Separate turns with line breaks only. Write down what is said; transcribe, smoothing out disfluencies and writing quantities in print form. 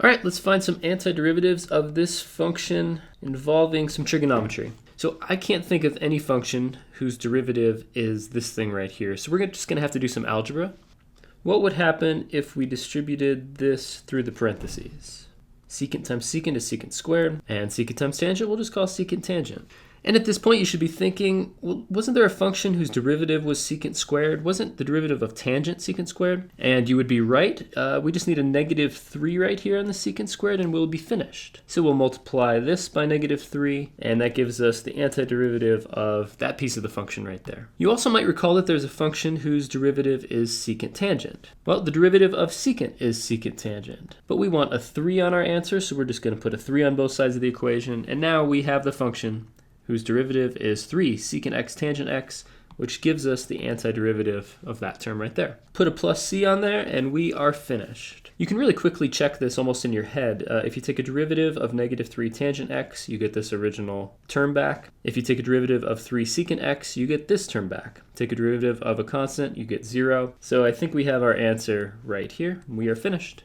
All right, let's find some antiderivatives of this function involving some trigonometry. So I can't think of any function whose derivative is this thing right here. So we're just going to have to do some algebra. What would happen if we distributed this through the parentheses? Secant times secant is secant squared, and secant times tangent we'll just call secant tangent. And at this point you should be thinking, well, wasn't there a function whose derivative was secant squared? Wasn't the derivative of tangent secant squared? And you would be right. We just need a -3 right here on the secant squared and we'll be finished. So we'll multiply this by -3 and that gives us the antiderivative of that piece of the function right there. You also might recall that there's a function whose derivative is secant tangent. Well, the derivative of secant is secant tangent. But we want a 3 on our answer, so we're just going to put a 3 on both sides of the equation, and now we have the function whose derivative is 3 secant x tangent x, which gives us the antiderivative of that term right there. Put a plus c on there and we are finished. You can really quickly check this almost in your head. If you take a derivative of -3 tangent x, you get this original term back. If you take a derivative of 3 secant x, you get this term back. Take a derivative of a constant, you get 0. So I think we have our answer right here. We are finished.